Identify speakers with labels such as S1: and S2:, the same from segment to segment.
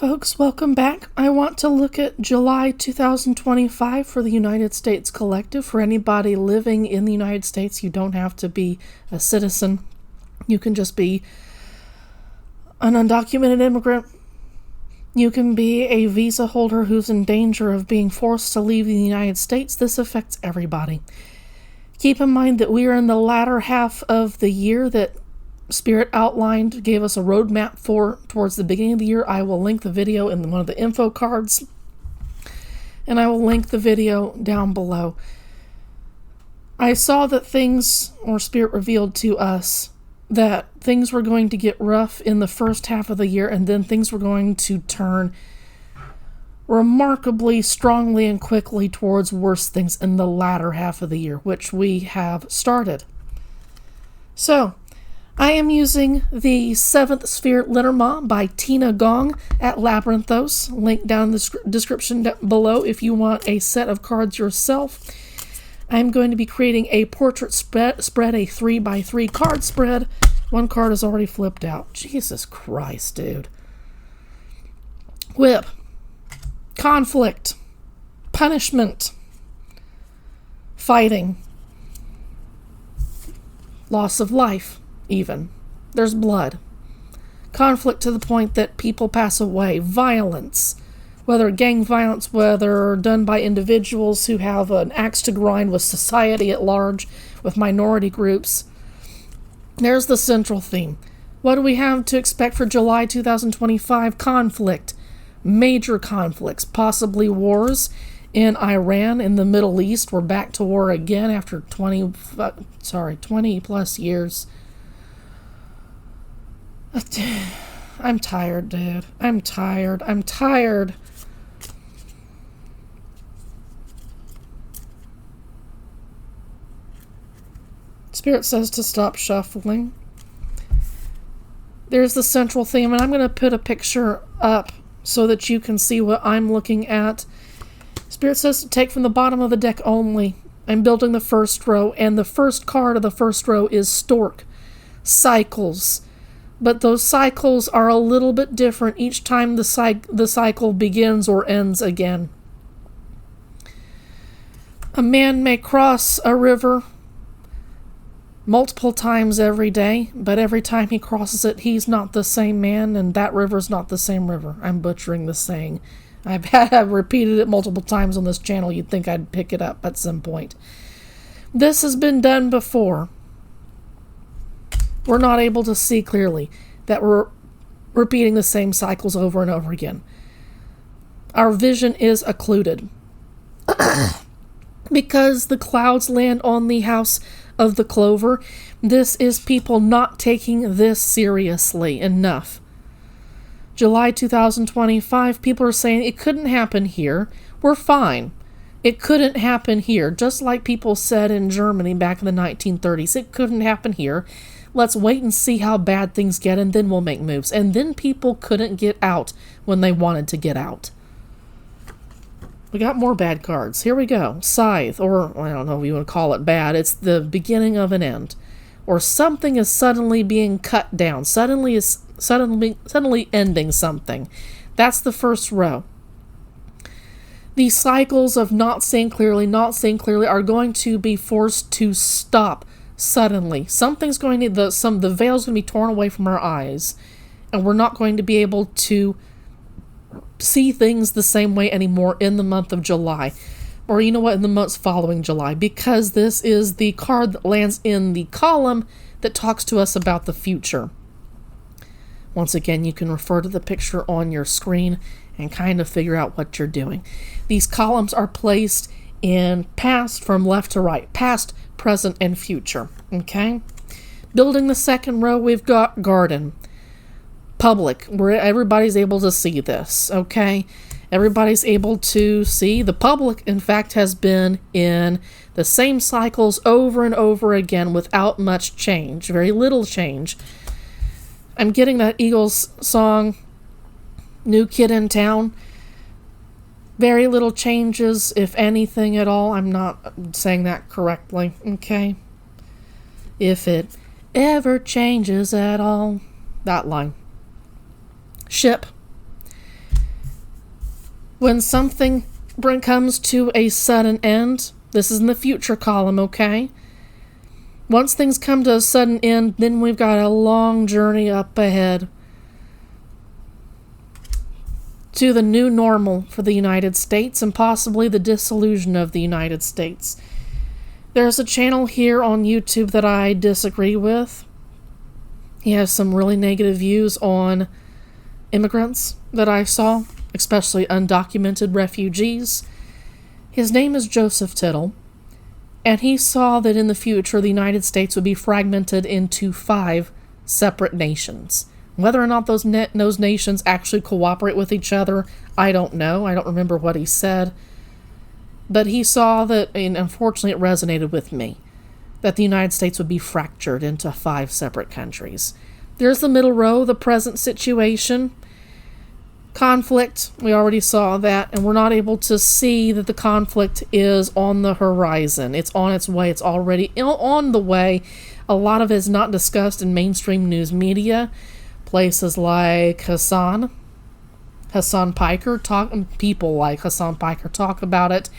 S1: folks, welcome back. I want to look at July 2025 for the United States Collective. For anybody living in the United States, you don't have to be a citizen. You can just be an undocumented immigrant. You can be a visa holder who's in danger of being forced to leave the United States. This affects everybody. Keep in mind that we are in the latter half of the year that Spirit outlined, gave us a roadmap for towards the beginning of the year. I will link the video in one of the info cards, and I will link the video down below. I saw that Spirit revealed to us that things were going to get rough in the first half of the year, and then things were going to turn remarkably strongly and quickly towards worse things in the latter half of the year, which we have started. So, I am using the 7th Sphere Lenormand by Tina Gong at Labyrinthos. Link down in the description below if you want a set of cards yourself. I'm going to be creating a portrait spread, a 3x3 card spread. One card is already flipped out. Jesus Christ, dude. Whip. Conflict. Punishment. Fighting. Loss of life. Even. There's blood. Conflict to the point that people pass away. Violence. Whether gang violence, whether done by individuals who have an axe to grind with society at large, with minority groups. There's the central theme. What do we have to expect for July 2025? Conflict. Major conflicts. Possibly wars in Iran, in the Middle East. We're back to war again after 20 plus years. I'm tired, dude. I'm tired. Spirit says to stop shuffling. There's the central theme, and I'm going to put a picture up so that you can see what I'm looking at. Spirit says to take from the bottom of the deck only. I'm building the first row, and the first card of the first row is Stork. Cycles. But those cycles are a little bit different each time the cycle begins or ends again. A man may cross a river multiple times every day, but every time he crosses it, he's not the same man, and that river's not the same river. I'm butchering the saying. I've repeated it multiple times on this channel. You'd think I'd pick it up at some point. This has been done before. We're not able to see clearly that we're repeating the same cycles over and over again. Our vision is occluded. Because the clouds land on the house of the clover, this is people not taking this seriously enough. July 2025, people are saying it couldn't happen here. We're fine. It couldn't happen here. Just like people said in Germany back in the 1930s, it couldn't happen here. Let's wait and see how bad things get, and then we'll make moves. And then people couldn't get out when they wanted to get out. We got more bad cards. Here we go. Scythe, or I don't know if you want to call it bad. It's the beginning of an end. Or something is suddenly being cut down. Suddenly ending something. That's the first row. These cycles of not seeing clearly are going to be forced to stop suddenly. Something's going to, the veil's going to be torn away from our eyes, and we're not going to be able to see things the same way anymore in the month of July, or you know what, in the months following July, because this is the card that lands in the column that talks to us about the future. Once again, you can refer to the picture on your screen and kind of figure out what you're doing. These columns are placed in past from left to right, past, present, and future. Okay? Building the second row, we've got garden. Public, where everybody's able to see this. Okay? Everybody's able to see. The public, in fact, has been in the same cycles over and over again without much change. Very little change. I'm getting that Eagles song, New Kid in Town. Very little changes, if anything at all. I'm not saying that correctly, okay? If it ever changes at all. That line. Ship. When something comes to a sudden end, this is in the future column, okay? Once things come to a sudden end, then we've got a long journey up ahead to the new normal for the United States and possibly the dissolution of the United States. There's a channel here on YouTube that I disagree with. He has some really negative views on immigrants that I saw, especially undocumented refugees. His name is Joseph Tittle, and he saw that in the future the United States would be fragmented into 5 separate nations. Whether or not those nations actually cooperate with each other, I don't know. I don't remember what he said. But he saw that, and unfortunately it resonated with me, that the United States would be fractured into 5 separate countries. There's the middle row, the present situation. Conflict, we already saw that, and we're not able to see that the conflict is on the horizon. It's on its way. It's already on the way. A lot of it is not discussed in mainstream news media. Places like Hassan Piker people like Hassan Piker talk about it.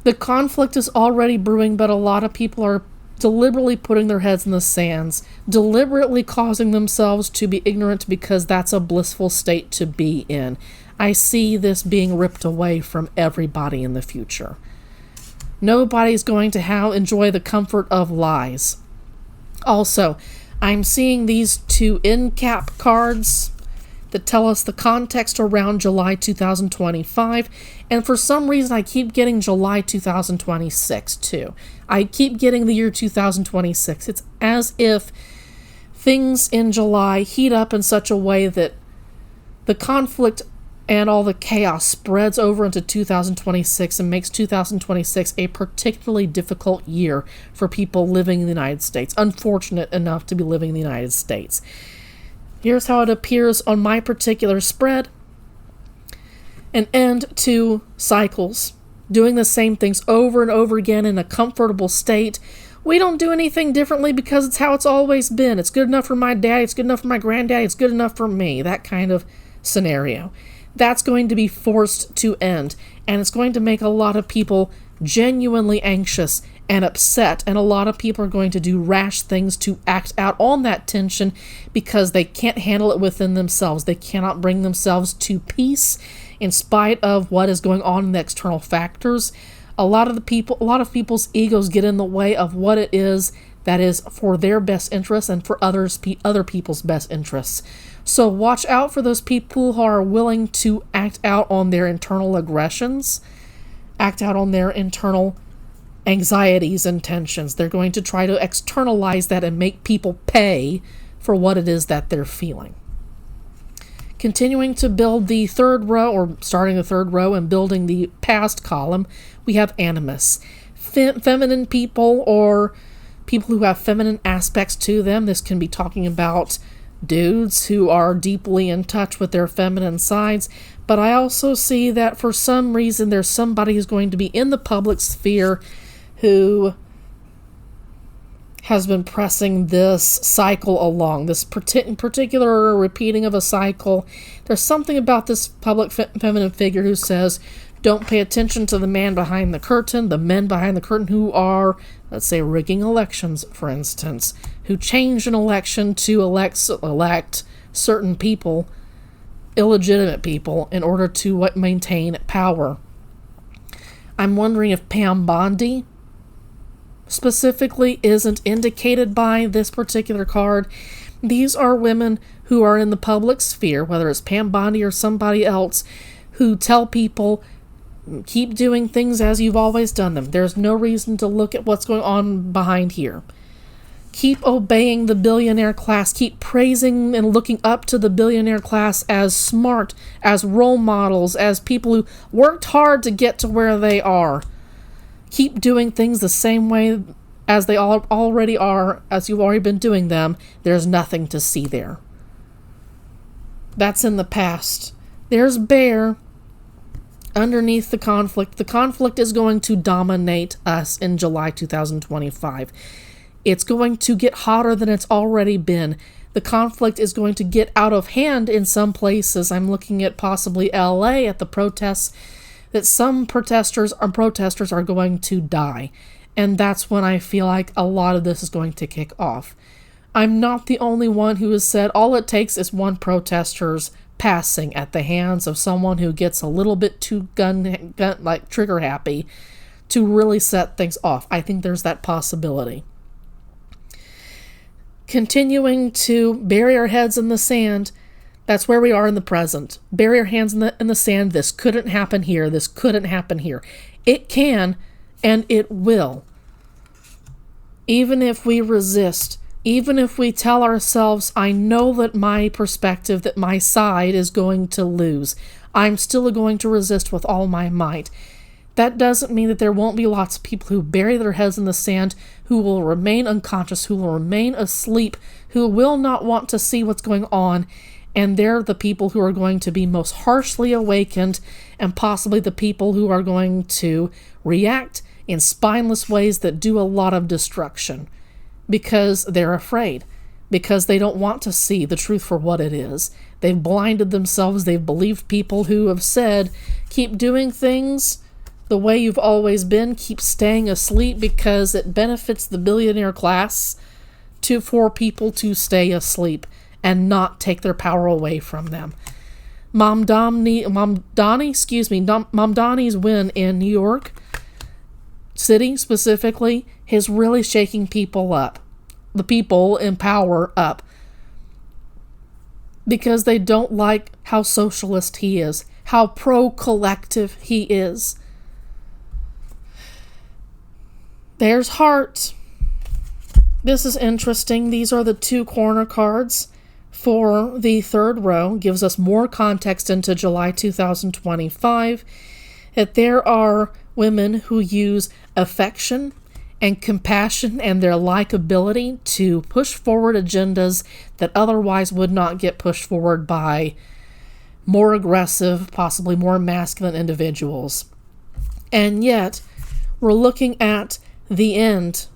S1: The conflict is already brewing, but a lot of people are deliberately putting their heads in the sands, deliberately causing themselves to be ignorant because that's a blissful state to be in. I see this being ripped away from everybody in the future. Nobody's going to enjoy the comfort of lies. Also, I'm seeing these 2 end cap cards that tell us the context around July 2025, and for some reason I keep getting July 2026 too. I keep getting the year 2026. It's as if things in July heat up in such a way that the conflict and all the chaos spreads over into 2026 and makes 2026 a particularly difficult year for people living in the United States, unfortunate enough to be living in the United States. Here's how it appears on my particular spread. An end to cycles. Doing the same things over and over again in a comfortable state. We don't do anything differently because it's how it's always been. It's good enough for my dad. It's good enough for my granddad. It's good enough for me. That kind of scenario. That's going to be forced to end. And it's going to make a lot of people genuinely anxious and upset, and a lot of people are going to do rash things to act out on that tension because they can't handle it within themselves. They cannot bring themselves to peace in spite of what is going on in the external factors. A lot of people's egos get in the way of what it is that is for their best interests and for other people's best interests. So watch out for those people who are willing to act out on their internal aggressions, act out on their internal anxieties and tensions. They're going to try to externalize that and make people pay for what it is that they're feeling. Continuing to build the 3rd row, or starting the 3rd row and building the past column, we have animus. Feminine people, or people who have feminine aspects to them. This can be talking about dudes who are deeply in touch with their feminine sides, but I also see that for some reason there's somebody who's going to be in the public sphere who has been pressing this cycle along, this particular repeating of a cycle. There's something about this public feminine figure who says, don't pay attention to the man behind the curtain, the men behind the curtain who are, let's say, rigging elections, for instance, who change an election to elect certain people, illegitimate people, in order to maintain power. I'm wondering if Pam Bondi specifically isn't indicated by this particular card. These are women who are in the public sphere, whether it's Pam Bondi or somebody else, who tell people, keep doing things as you've always done them. There's no reason to look at what's going on behind here. Keep obeying the billionaire class. Keep praising and looking up to the billionaire class as smart, as role models, as people who worked hard to get to where they are. Keep doing things the same way as they already are, as you've already been doing them. There's nothing to see there. That's in the past. There's Bear underneath the conflict. The conflict is going to dominate us in July 2025. It's going to get hotter than it's already been. The conflict is going to get out of hand in some places. I'm looking at possibly LA at the protests, that some protesters are going to die. And that's when I feel like a lot of this is going to kick off. I'm not the only one who has said all it takes is one protester's passing at the hands of someone who gets a little bit too gun like trigger happy to really set things off. I think there's that possibility. Continuing to bury our heads in the sand, that's where we are in the present. Bury our hands in the sand. This couldn't happen here. This couldn't happen here. It can, and it will. Even if we resist, even if we tell ourselves, I know that my perspective, that my side is going to lose, I'm still going to resist with all my might. That doesn't mean that there won't be lots of people who bury their heads in the sand, who will remain unconscious, who will remain asleep, who will not want to see what's going on, and they're the people who are going to be most harshly awakened, and possibly the people who are going to react in spineless ways that do a lot of destruction, because they're afraid, because they don't want to see the truth for what it is. They've blinded themselves. They've believed people who have said, keep doing things the way you've always been, keep staying asleep because it benefits the billionaire class for people to stay asleep and not take their power away from them. Mom Donnie's win in New York City specifically is really shaking people up, the people in power up, because they don't like how socialist he is, how pro-collective he is. There's heart. This is interesting. These are the two corner cards for the third row. Gives us more context into July 2025. That there are women who use affection and compassion and their likability to push forward agendas that otherwise would not get pushed forward by more aggressive, possibly more masculine individuals. And yet, we're looking at the end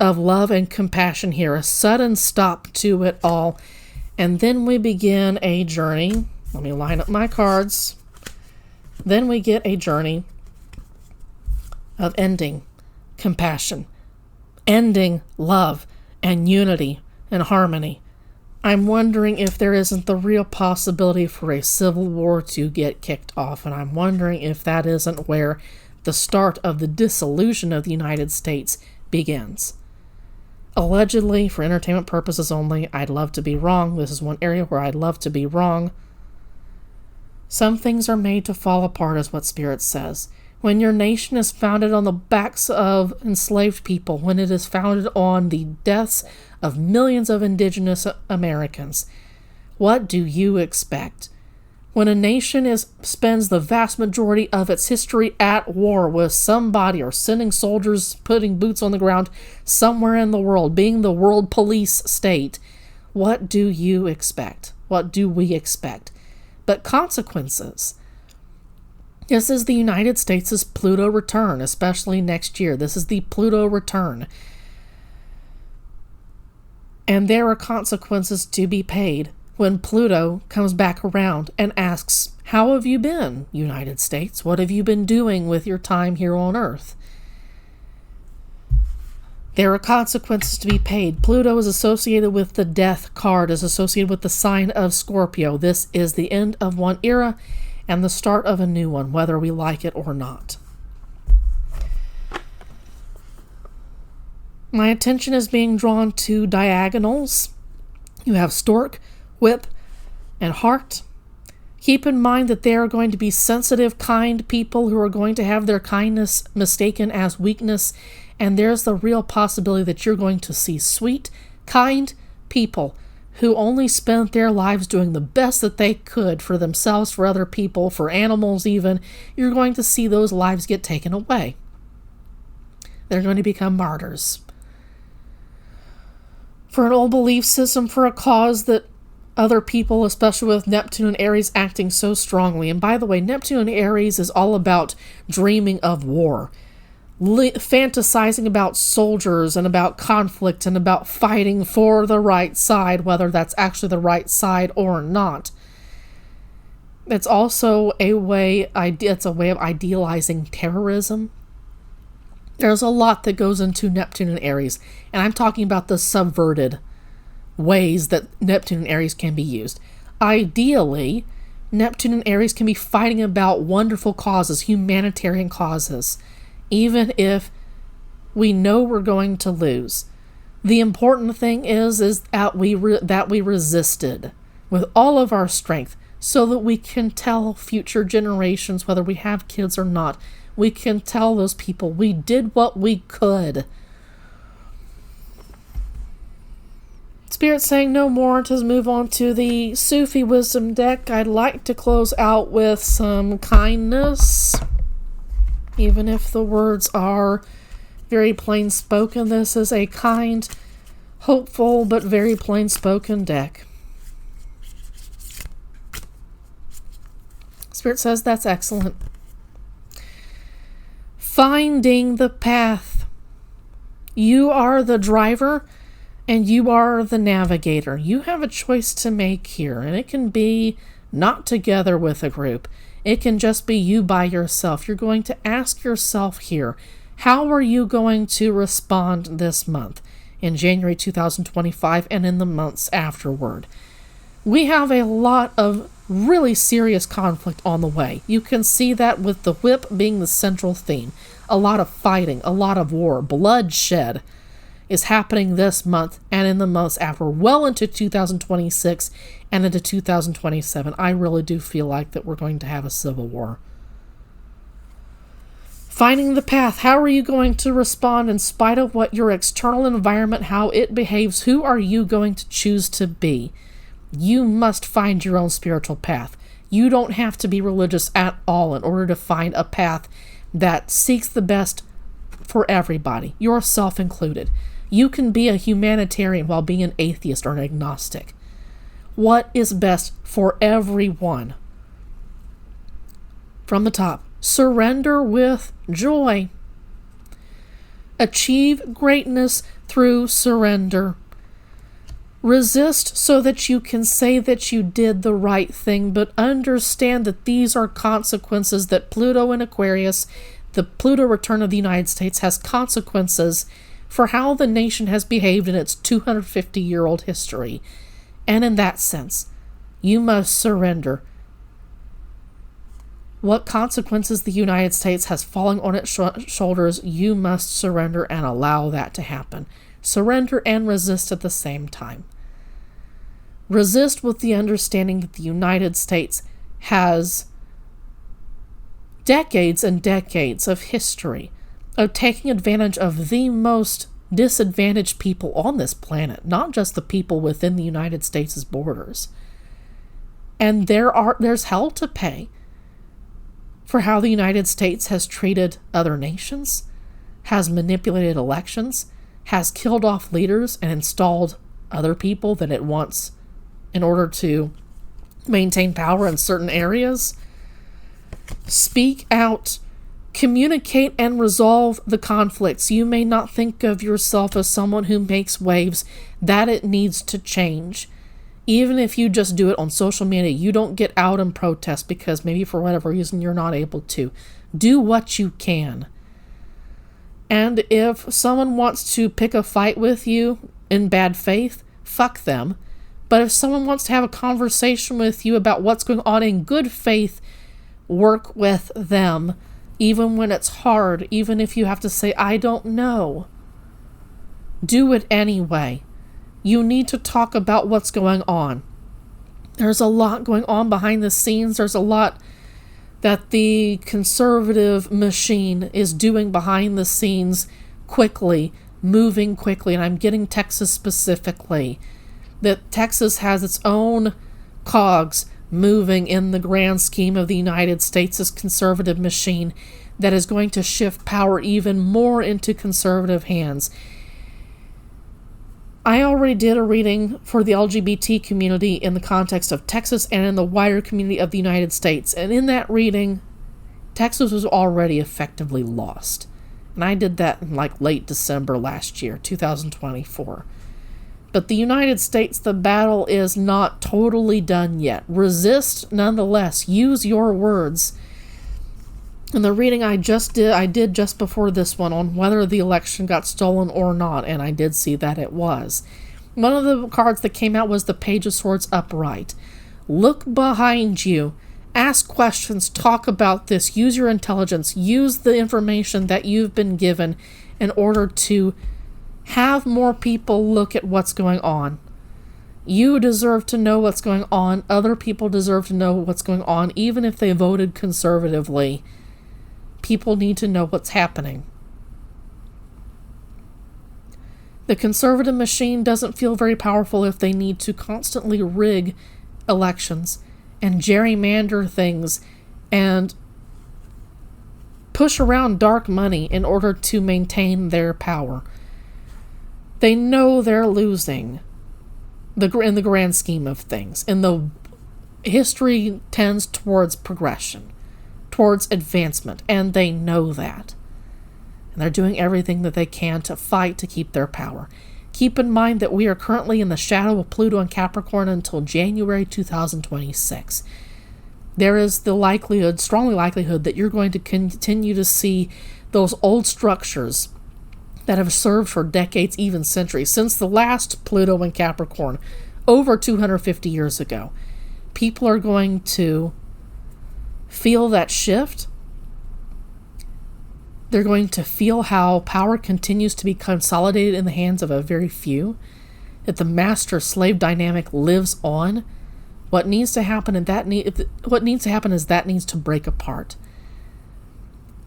S1: of love and compassion here, a sudden stop to it all. And then we begin a journey. Let me line up my cards. Then we get a journey of ending compassion, ending love and unity and harmony. I'm wondering if there isn't the real possibility for a civil war to get kicked off, and I'm wondering if that isn't where the start of the dissolution of the United States begins. Allegedly, for entertainment purposes only, I'd love to be wrong. This is one area where I'd love to be wrong. Some things are made to fall apart, is what Spirit says. When your nation is founded on the backs of enslaved people, when it is founded on the deaths of millions of indigenous Americans, what do you expect? When a nation spends the vast majority of its history at war with somebody, or sending soldiers, putting boots on the ground somewhere in the world, being the world police state, what do you expect? What do we expect? But consequences. This is the United States' Pluto return, especially next year. This is the Pluto return. And there are consequences to be paid when Pluto comes back around and asks, how have you been, United States? What have you been doing with your time here on Earth? There are consequences to be paid. Pluto is associated with the Death card, is associated with the sign of Scorpio. This is the end of one era and the start of a new one, whether we like it or not. My attention is being drawn to diagonals. You have Stork, Whip, and Heart. Keep in mind that they are going to be sensitive, kind people who are going to have their kindness mistaken as weakness, and there's the real possibility that you're going to see sweet, kind people who only spent their lives doing the best that they could for themselves, for other people, for animals even. You're going to see those lives get taken away. They're going to become martyrs for an old belief system, for a cause that other people, especially with Neptune and Aries acting so strongly. And by the way, Neptune and Aries is all about dreaming of war. fantasizing about soldiers and about conflict and about fighting for the right side, whether that's actually the right side or not. It's also it's a way of idealizing terrorism. There's a lot that goes into Neptune and Aries, and I'm talking about the subverted ways that Neptune and Aries can be used. Ideally, Neptune and Aries can be fighting about wonderful causes, humanitarian causes, even if we know we're going to lose. The important thing is that we resisted with all of our strength, so that we can tell future generations, whether we have kids or not, we can tell those people we did what we could. Spirit saying no more to move on to the Sufi Wisdom deck. I'd like to close out with some kindness. Even if the words are very plain spoken, this is a kind, hopeful, but very plain spoken deck. Spirit says that's excellent. Finding the path. You are the driver and you are the navigator. You have a choice to make here, and it can be not together with a group. It can just be you by yourself. You're going to ask yourself here, how are you going to respond this month, in January 2025 and in the months afterward? We have a lot of really serious conflict on the way. You can see that with the whip being the central theme. A lot of fighting, a lot of war, bloodshed is happening this month and in the months after, well into 2026 and into 2027. I really do feel like that we're going to have a civil war. Finding the path. How are you going to respond in spite of what your external environment, how it behaves? Who are you going to choose to be? You must find your own spiritual path. You don't have to be religious at all in order to find a path that seeks the best for everybody, yourself included. You can be a humanitarian while being an atheist or an agnostic. What is best for everyone? From the top, surrender with joy. Achieve greatness through surrender. Resist so that you can say that you did the right thing, but understand that these are consequences, that Pluto in Aquarius, the Pluto return of the United States, has consequences for how the nation has behaved in its 250-year-old history. And in that sense, you must surrender. What consequences the United States has fallen on its shoulders, you must surrender and allow that to happen. Surrender and resist at the same time. Resist with the understanding that the United States has decades and decades of history of taking advantage of the most disadvantaged people on this planet, not just the people within the United States' borders. And there's hell to pay for how the United States has treated other nations, has manipulated elections, has killed off leaders and installed other people that it wants in order to maintain power in certain areas. Speak out. Communicate and resolve the conflicts. You may not think of yourself as someone who makes waves, that it needs to change. Even if you just do it on social media, you don't get out and protest because maybe for whatever reason you're not able to. Do what you can. And if someone wants to pick a fight with you in bad faith, fuck them. But if someone wants to have a conversation with you about what's going on in good faith, work with them, even when it's hard, even if you have to say, I don't know. Do it anyway. You need to talk about what's going on. There's a lot going on behind the scenes. There's a lot that the conservative machine is doing behind the scenes quickly, moving quickly. And I'm getting Texas specifically. That Texas has its own cogs moving in the grand scheme of the United States' conservative machine that is going to shift power even more into conservative hands. I already did a reading for the LGBT community in the context of Texas and in the wider community of the United States. And in that reading, Texas was already effectively lost. And I did that in like late December last year, 2024. But the United States, the battle is not totally done yet. Resist nonetheless. Use your words. And the reading I did just before this one on whether the election got stolen or not, and I did see that it was. One of the cards that came out was the Page of Swords upright. Look behind you. Ask questions. Talk about this. Use your intelligence. Use the information that you've been given in order to have more people look at what's going on. You deserve to know what's going on. Other people deserve to know what's going on, even if they voted conservatively. People need to know what's happening. The conservative machine doesn't feel very powerful if they need to constantly rig elections and gerrymander things and push around dark money in order to maintain their power. They know they're losing in the grand scheme of things. And the history tends towards progression, towards advancement, and they know that. And they're doing everything that they can to fight to keep their power. Keep in mind that we are currently in the shadow of Pluto and Capricorn until January 2026. There is the strong likelihood that you're going to continue to see those old structures that have served for decades, even centuries, since the last Pluto and Capricorn, over 250 years ago. People are going to feel that shift. They're going to feel how power continues to be consolidated in the hands of a very few, that the master-slave dynamic lives on. What needs to happen is that needs to break apart.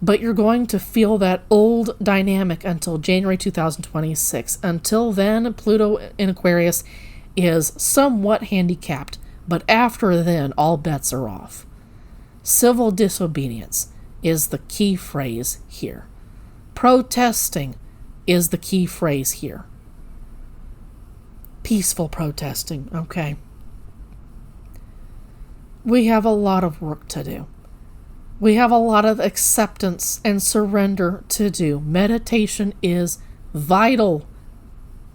S1: But you're going to feel that old dynamic until January 2026. Until then, Pluto in Aquarius is somewhat handicapped, but after then, all bets are off. Civil disobedience is the key phrase here. Protesting is the key phrase here. Peaceful protesting, okay. We have a lot of work to do. We have a lot of acceptance and surrender to do. Meditation is vital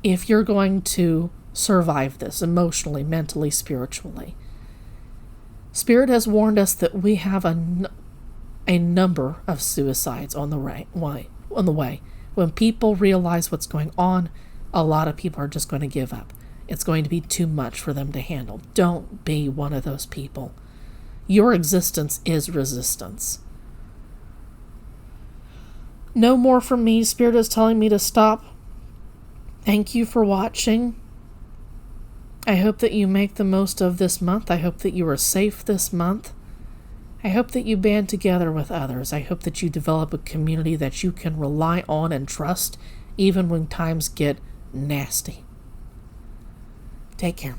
S1: if you're going to survive this emotionally, mentally, spiritually. Spirit has warned us that we have a number of suicides on the way. When people realize what's going on, a lot of people are just going to give up. It's going to be too much for them to handle. Don't be one of those people. Your existence is resistance. No more from me. Spirit is telling me to stop. Thank you for watching. I hope that you make the most of this month. I hope that you are safe this month. I hope that you band together with others. I hope that you develop a community that you can rely on and trust, even when times get nasty. Take care.